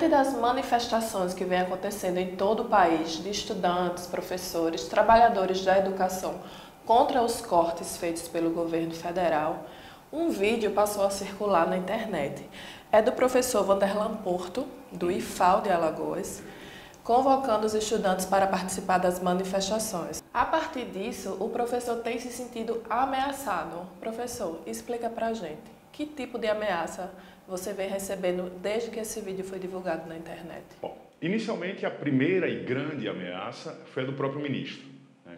Diante das manifestações que vêm acontecendo em todo o país, de estudantes, professores, trabalhadores da educação contra os cortes feitos pelo governo federal, um vídeo passou a circular na internet. É do professor Vanderlan Porto, do IFAL de Alagoas, convocando os estudantes para participar das manifestações. A partir disso, o professor tem se sentido ameaçado. Professor, explica pra gente, que tipo de ameaça você vem recebendo desde que esse vídeo foi divulgado na internet? Bom, inicialmente a primeira e grande ameaça foi a do próprio ministro.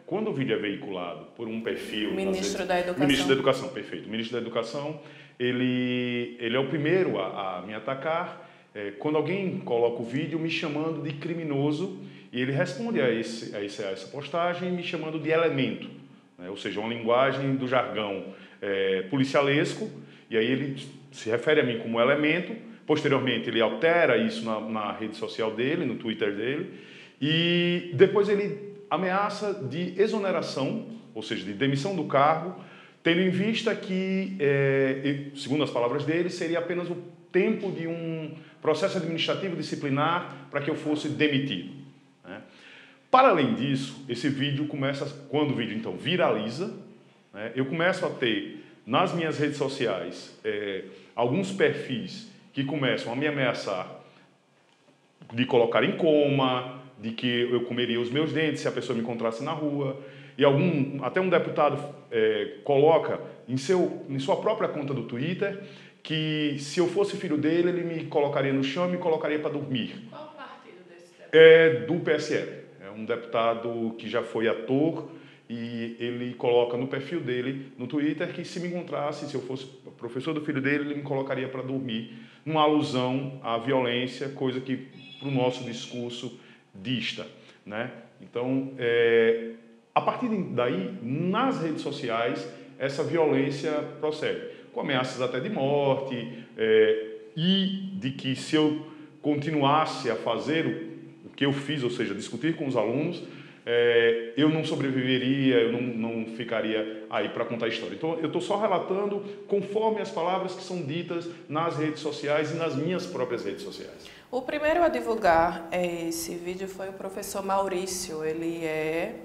Quando o vídeo é veiculado por um perfil... Ministro da Educação. Ministro da Educação, perfeito. O ministro da Educação, ele é o primeiro a me atacar. Quando alguém coloca o vídeo me chamando de criminoso, e ele responde a essa postagem me chamando de elemento, ou seja, uma linguagem do jargão policialesco, e aí ele se refere a mim como elemento. Posteriormente ele altera isso na rede social dele, no Twitter dele, e depois ele ameaça de exoneração, ou seja, de demissão do cargo, tendo em vista que, segundo as palavras dele, seria apenas o tempo de um processo administrativo disciplinar para que eu fosse demitido. Para além disso, esse vídeo começa, quando o vídeo então viraliza, eu começo a ter nas minhas redes sociais alguns perfis que começam a me ameaçar de colocar em coma, de que eu comeria os meus dentes se a pessoa me encontrasse na rua, e até um deputado coloca em sua própria conta do Twitter que se eu fosse filho dele, ele me colocaria no chão e me colocaria para dormir. Qual partido desse deputado? É do PSL, é um deputado que já foi ator, e ele coloca no perfil dele, no Twitter, que se me encontrasse, se eu fosse professor do filho dele, ele me colocaria para dormir, numa alusão à violência, coisa que para o nosso discurso dista. Então, a partir daí, nas redes sociais, essa violência procede, com ameaças até de morte, e de que se eu continuasse a fazer o que eu fiz, ou seja, discutir com os alunos, eu não sobreviveria, eu não ficaria aí para contar a história. Então, eu estou só relatando conforme as palavras que são ditas nas redes sociais e nas minhas próprias redes sociais. O primeiro a divulgar esse vídeo foi o professor Maurício. Ele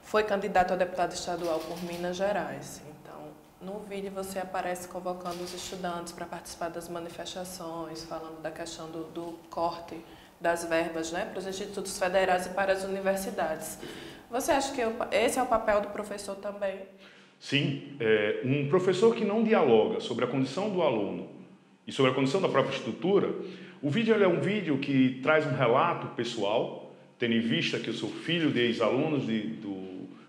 foi candidato a deputado estadual por Minas Gerais. Então, no vídeo você aparece convocando os estudantes para participar das manifestações, falando da questão do corte das verbas, para os institutos federais e para as universidades. Você acha que esse é o papel do professor também? Sim, um professor que não dialoga sobre a condição do aluno e sobre a condição da própria estrutura. O vídeo é um vídeo que traz um relato pessoal, tendo em vista que eu sou filho de ex-alunos de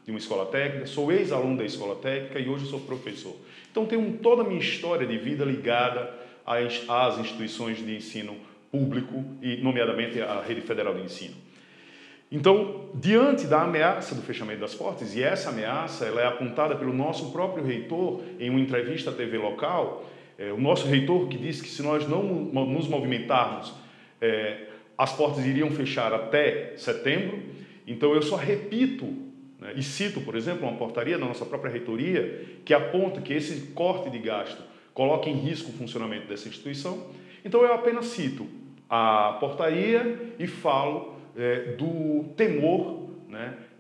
uma escola técnica, sou ex-aluno da escola técnica e hoje sou professor. Então tenho toda a minha história de vida ligada às instituições de ensino público e, nomeadamente, à Rede Federal de Ensino. Então, diante da ameaça do fechamento das portas, e essa ameaça ela é apontada pelo nosso próprio reitor em uma entrevista à TV local, o nosso reitor que disse que se nós não nos movimentarmos, as portas iriam fechar até setembro. Então, eu só repito, e cito, por exemplo, uma portaria da nossa própria reitoria que aponta que esse corte de gasto coloca em risco o funcionamento dessa instituição. Então, eu apenas cito a portaria e falo do temor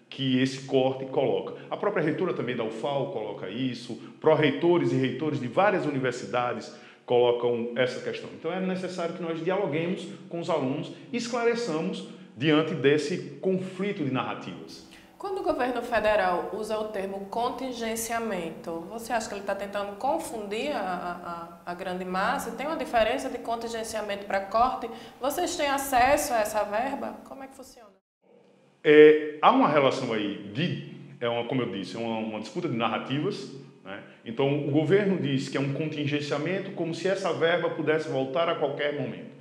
que esse corte coloca. A própria reitora também da UFAL coloca isso, pró-reitores e reitores de várias universidades colocam essa questão. Então é necessário que nós dialoguemos com os alunos e esclareçamos diante desse conflito de narrativas. Quando o governo federal usa o termo contingenciamento, você acha que ele está tentando confundir a grande massa? Tem uma diferença de contingenciamento para corte? Vocês têm acesso a essa verba? Como é que funciona? Há uma relação aí como eu disse, uma disputa de narrativas. Então o governo diz que é um contingenciamento como se essa verba pudesse voltar a qualquer momento.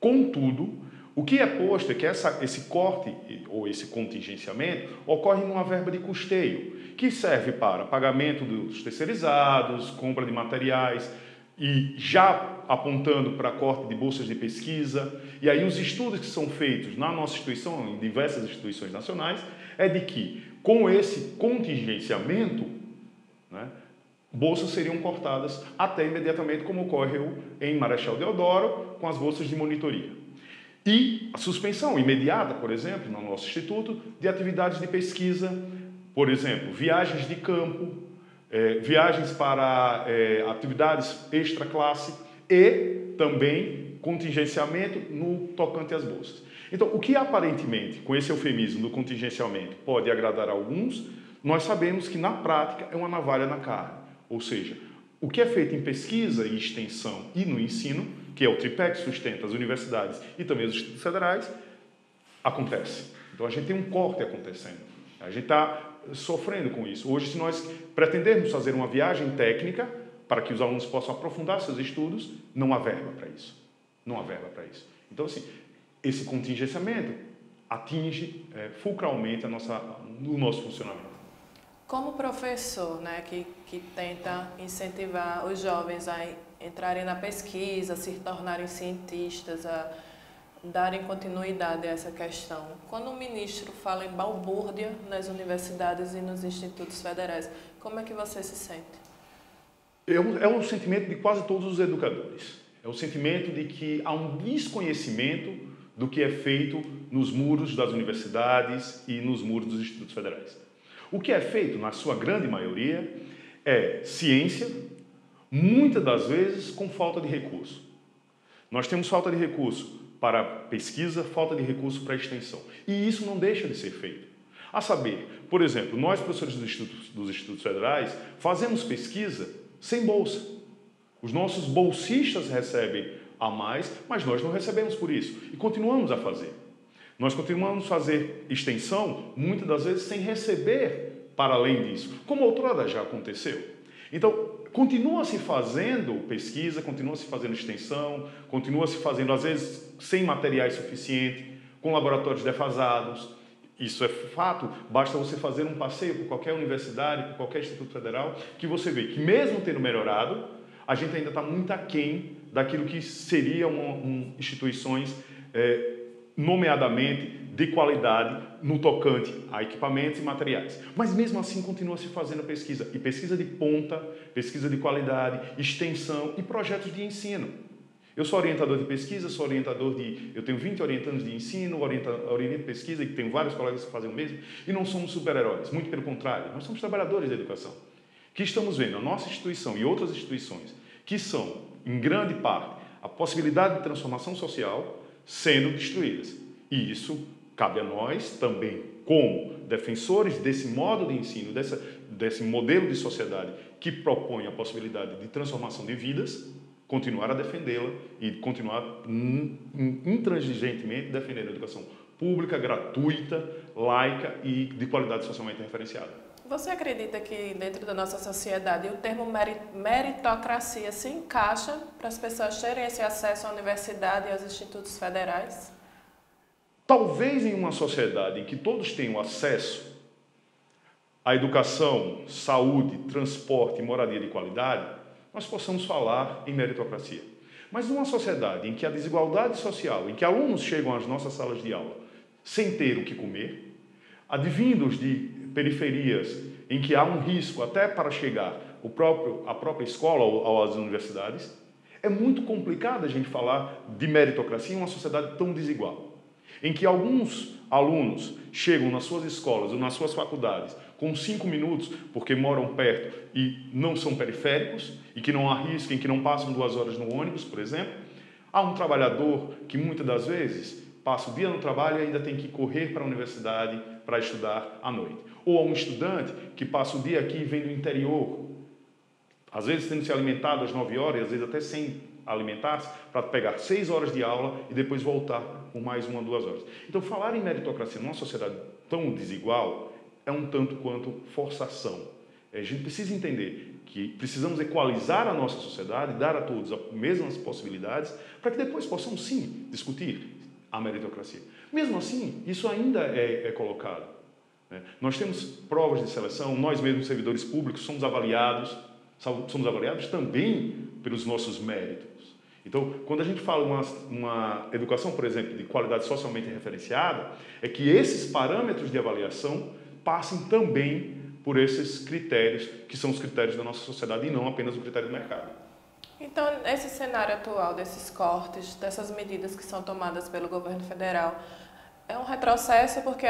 Contudo, o que é posto é que esse corte ou esse contingenciamento ocorre numa verba de custeio, que serve para pagamento dos terceirizados, compra de materiais e já apontando para corte de bolsas de pesquisa. E aí os estudos que são feitos na nossa instituição, em diversas instituições nacionais, é de que com esse contingenciamento, bolsas seriam cortadas até imediatamente, como ocorreu em Marechal Deodoro com as bolsas de monitoria. E a suspensão imediata, por exemplo, no nosso instituto, de atividades de pesquisa, por exemplo, viagens de campo, viagens para atividades extra-classe e também contingenciamento no tocante às bolsas. Então, o que aparentemente, com esse eufemismo do contingenciamento, pode agradar a alguns, nós sabemos que na prática é uma navalha na carne. Ou seja, o que é feito em pesquisa e extensão e no ensino, que é o tripé que sustenta as universidades e também os institutos federais, acontece. Então a gente tem um corte acontecendo. A gente está sofrendo com isso. Hoje, se nós pretendermos fazer uma viagem técnica para que os alunos possam aprofundar seus estudos, não há verba para isso. Não há verba para isso. Então, assim, esse contingenciamento atinge fulcralmente o nosso funcionamento. Como professor, né, que tenta incentivar os jovens a entrarem na pesquisa, se tornarem cientistas, a darem continuidade a essa questão. Quando o ministro fala em balbúrdia nas universidades e nos institutos federais, como é que você se sente? É o sentimento de quase todos os educadores. É o sentimento de que há um desconhecimento do que é feito nos muros das universidades e nos muros dos institutos federais. O que é feito, na sua grande maioria, é ciência, muitas das vezes com falta de recurso. Nós temos falta de recurso para pesquisa, falta de recurso para extensão. E isso não deixa de ser feito. A saber, por exemplo, nós, professores dos institutos federais, fazemos pesquisa sem bolsa. Os nossos bolsistas recebem a mais, mas nós não recebemos por isso. E continuamos a fazer. Nós continuamos a fazer extensão, muitas das vezes, sem receber para além disso, como outrora já aconteceu. Então, continua-se fazendo pesquisa, continua-se fazendo extensão, continua-se fazendo, às vezes, sem materiais suficientes, com laboratórios defasados. Isso é fato, basta você fazer um passeio por qualquer universidade, por qualquer instituto federal, que você vê que mesmo tendo melhorado, a gente ainda está muito aquém daquilo que seriam instituições, nomeadamente, de qualidade no tocante a equipamentos e materiais. Mas mesmo assim continua se fazendo pesquisa, e pesquisa de ponta, pesquisa de qualidade, extensão e projetos de ensino. Eu sou orientador de pesquisa, eu tenho 20 orientandos de ensino, oriento de pesquisa, e tenho vários colegas que fazem o mesmo, e não somos super-heróis, muito pelo contrário, nós somos trabalhadores da educação, que estamos vendo a nossa instituição e outras instituições, que são, em grande parte, a possibilidade de transformação social sendo destruídas. E isso cabe a nós também, como defensores desse modo de ensino, desse modelo de sociedade que propõe a possibilidade de transformação de vidas, continuar a defendê-la e continuar intransigentemente defendendo a educação pública, gratuita, laica e de qualidade socialmente referenciada. Você acredita que dentro da nossa sociedade o termo meritocracia se encaixa para as pessoas terem esse acesso à universidade e aos institutos federais? Talvez em uma sociedade em que todos tenham acesso à educação, saúde, transporte e moradia de qualidade, nós possamos falar em meritocracia. Mas numa sociedade em que a desigualdade social, em que alunos chegam às nossas salas de aula sem ter o que comer, advindos de periferias em que há um risco até para chegar à própria escola ou às universidades, é muito complicado a gente falar de meritocracia em uma sociedade tão desigual, em que alguns alunos chegam nas suas escolas ou nas suas faculdades com 5 minutos porque moram perto e não são periféricos e que não arrisquem, que não passam 2 horas no ônibus, por exemplo. Há um trabalhador que muitas das vezes passa o dia no trabalho e ainda tem que correr para a universidade para estudar à noite. Ou há um estudante que passa o dia aqui e vem do interior, às vezes tendo se alimentado às 9 horas e às vezes até sem alimentar-se, para pegar 6 horas de aula e depois voltar por mais 1 ou 2 horas. Então, falar em meritocracia numa sociedade tão desigual é um tanto quanto forçação. A gente precisa entender que precisamos equalizar a nossa sociedade, dar a todos as mesmas possibilidades, para que depois possamos, sim, discutir a meritocracia. Mesmo assim, isso ainda é colocado. Nós temos provas de seleção, nós mesmos, servidores públicos, somos avaliados também pelos nossos méritos. Então, quando a gente fala uma educação, por exemplo, de qualidade socialmente referenciada, é que esses parâmetros de avaliação passem também por esses critérios, que são os critérios da nossa sociedade e não apenas o critério do mercado. Então, esse cenário atual desses cortes, dessas medidas que são tomadas pelo governo federal, é um retrocesso porque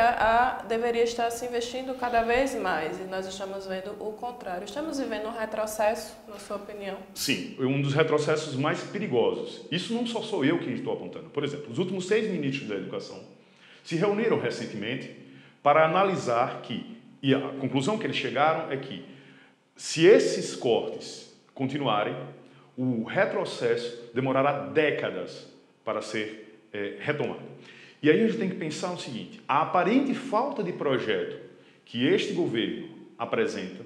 deveria estar se investindo cada vez mais e nós estamos vendo o contrário. Estamos vivendo um retrocesso, na sua opinião? Sim, um dos retrocessos mais perigosos. Isso não só sou eu que estou apontando. Por exemplo, os últimos 6 ministros da Educação se reuniram recentemente para analisar e a conclusão que eles chegaram é que, se esses cortes continuarem, o retrocesso demorará décadas para ser retomado. E aí a gente tem que pensar o seguinte: a aparente falta de projeto que este governo apresenta,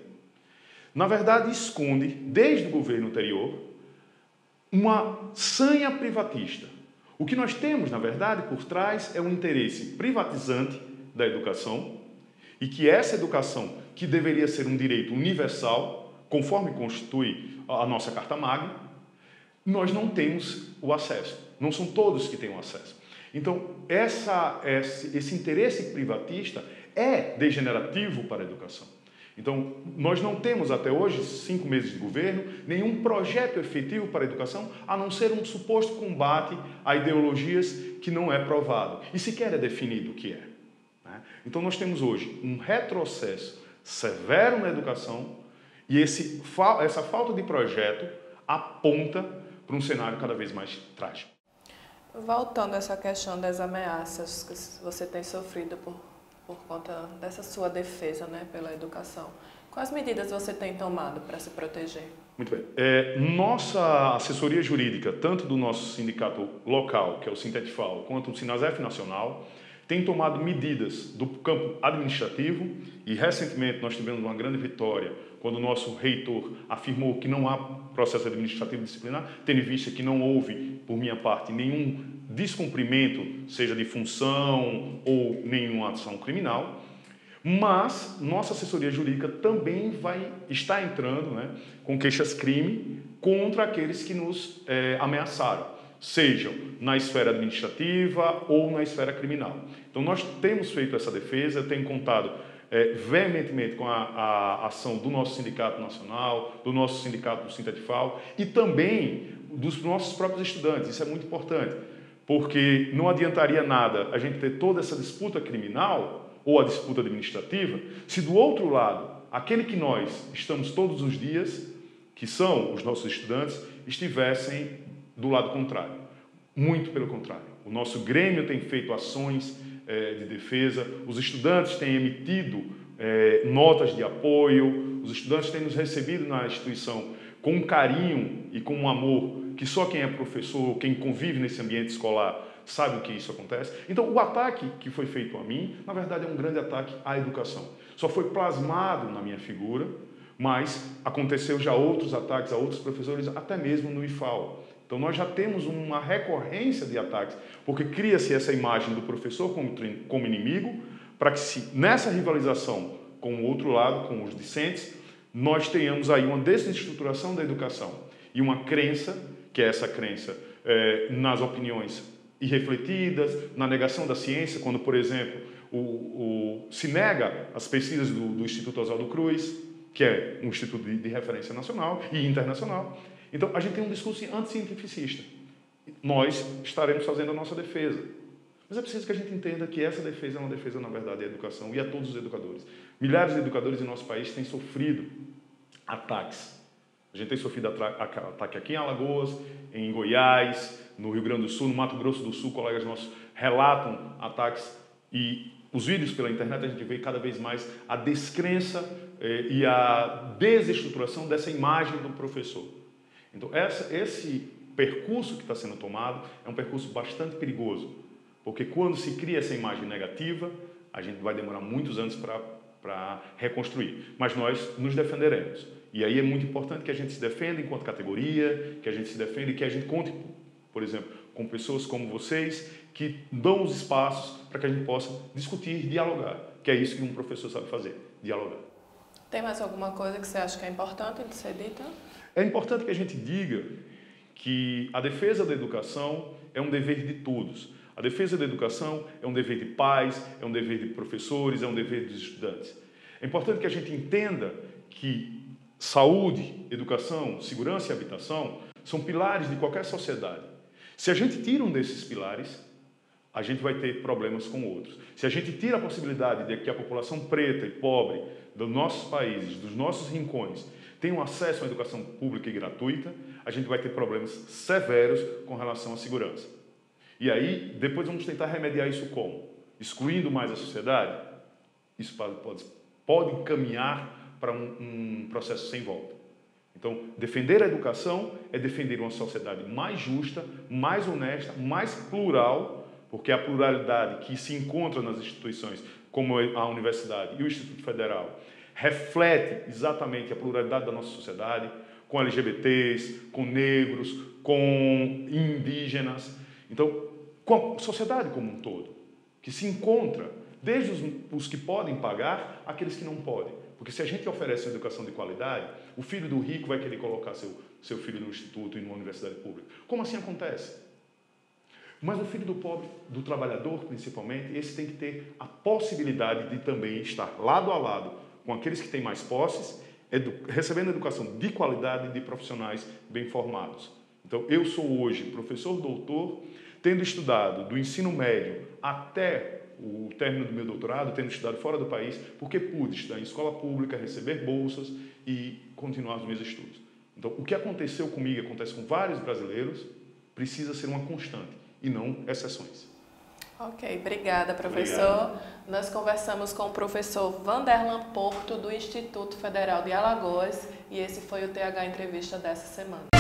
na verdade esconde, desde o governo anterior, uma sanha privatista. O que nós temos, na verdade, por trás é um interesse privatizante da educação e que essa educação, que deveria ser um direito universal, conforme constitui a nossa Carta Magna, nós não temos o acesso. Não são todos que têm o acesso. Então, esse interesse privatista é degenerativo para a educação. Então, nós não temos até hoje, 5 meses de governo, nenhum projeto efetivo para a educação, a não ser um suposto combate a ideologias que não é provado e sequer é definido o que é. Né? Então, nós temos hoje um retrocesso severo na educação e essa falta de projeto aponta para um cenário cada vez mais trágico. Voltando a essa questão das ameaças que você tem sofrido por conta dessa sua defesa, né, pela educação, quais medidas você tem tomado para se proteger? Muito bem. Nossa assessoria jurídica, tanto do nosso sindicato local, que é o Sintetfal, quanto o Sinasef Nacional, tem tomado medidas do campo administrativo e, recentemente, nós tivemos uma grande vitória quando o nosso reitor afirmou que não há processo administrativo disciplinar, tendo em vista que não houve, por minha parte, nenhum descumprimento, seja de função ou nenhuma ação criminal, mas nossa assessoria jurídica também está entrando, né, com queixas-crime contra aqueles que nos ameaçaram, sejam na esfera administrativa ou na esfera criminal. Então, nós temos feito essa defesa, eu tenho contado veementemente com a ação do nosso sindicato nacional, do nosso sindicato do Sintetfal e também dos nossos próprios estudantes. Isso é muito importante, porque não adiantaria nada a gente ter toda essa disputa criminal ou a disputa administrativa se do outro lado, aquele que nós estamos todos os dias, que são os nossos estudantes, estivessem do lado contrário. Muito pelo contrário. O nosso Grêmio tem feito ações de defesa, os estudantes têm emitido notas de apoio, os estudantes têm nos recebido na instituição com um carinho e com um amor que só quem é professor, quem convive nesse ambiente escolar, sabe o que isso acontece. Então, o ataque que foi feito a mim, na verdade, é um grande ataque à educação. Só foi plasmado na minha figura, mas aconteceu já outros ataques a outros professores, até mesmo no IFAL. Então, nós já temos uma recorrência de ataques, porque cria-se essa imagem do professor como inimigo, para que, nessa rivalização com o outro lado, com os discentes, nós tenhamos aí uma desestruturação da educação e uma crença, que é essa crença nas opiniões irrefletidas, na negação da ciência, quando, por exemplo, se nega as pesquisas do Instituto Oswaldo Cruz, que é um instituto de referência nacional e internacional. Então, a gente tem um discurso anticientificista. Nós estaremos fazendo a nossa defesa. Mas é preciso que a gente entenda que essa defesa é uma defesa, na verdade, da educação e a todos os educadores. Milhares de educadores em nosso país têm sofrido ataques. A gente tem sofrido ataque aqui em Alagoas, em Goiás, no Rio Grande do Sul, no Mato Grosso do Sul, colegas nossos relatam ataques e os vídeos pela internet a gente vê cada vez mais a descrença e a desestruturação dessa imagem do professor. Então, esse percurso que está sendo tomado é um percurso bastante perigoso, porque quando se cria essa imagem negativa, a gente vai demorar muitos anos para reconstruir. Mas nós nos defenderemos. E aí é muito importante que a gente se defenda enquanto categoria, que a gente se defenda e que a gente conte, por exemplo, com pessoas como vocês, que dão os espaços para que a gente possa discutir, dialogar, que é isso que um professor sabe fazer, dialogar. Tem mais alguma coisa que você acha que é importante de ser dita? É importante que a gente diga que a defesa da educação é um dever de todos. A defesa da educação é um dever de pais, é um dever de professores, é um dever dos estudantes. É importante que a gente entenda que saúde, educação, segurança e habitação são pilares de qualquer sociedade. Se a gente tira um desses pilares, a gente vai ter problemas com outros. Se a gente tira a possibilidade de que a população preta e pobre dos nossos países, dos nossos rincões, tenham acesso à educação pública e gratuita, a gente vai ter problemas severos com relação à segurança. E aí, depois vamos tentar remediar isso como? Excluindo mais a sociedade? Isso pode caminhar para um processo sem volta. Então, defender a educação é defender uma sociedade mais justa, mais honesta, mais plural, porque a pluralidade que se encontra nas instituições, como a universidade e o Instituto Federal, reflete exatamente a pluralidade da nossa sociedade, com LGBTs, com negros, com indígenas. Então, com a sociedade como um todo, que se encontra, desde os que podem pagar, aqueles que não podem. Porque se a gente oferece uma educação de qualidade, o filho do rico vai querer colocar seu filho no instituto e numa universidade pública. Como assim acontece? Mas o filho do pobre, do trabalhador principalmente, esse tem que ter a possibilidade de também estar lado a lado com aqueles que têm mais posses, recebendo educação de qualidade de profissionais bem formados. Então, eu sou hoje professor doutor, tendo estudado do ensino médio até o término do meu doutorado, tendo estudado fora do país, porque pude estudar em escola pública, receber bolsas e continuar os meus estudos. Então, o que aconteceu comigo, acontece com vários brasileiros, precisa ser uma constante e não exceções. Ok, obrigada, professor. Obrigado. Nós conversamos com o professor Vanderlan Porto, do Instituto Federal de Alagoas, e esse foi o TH Entrevista dessa semana.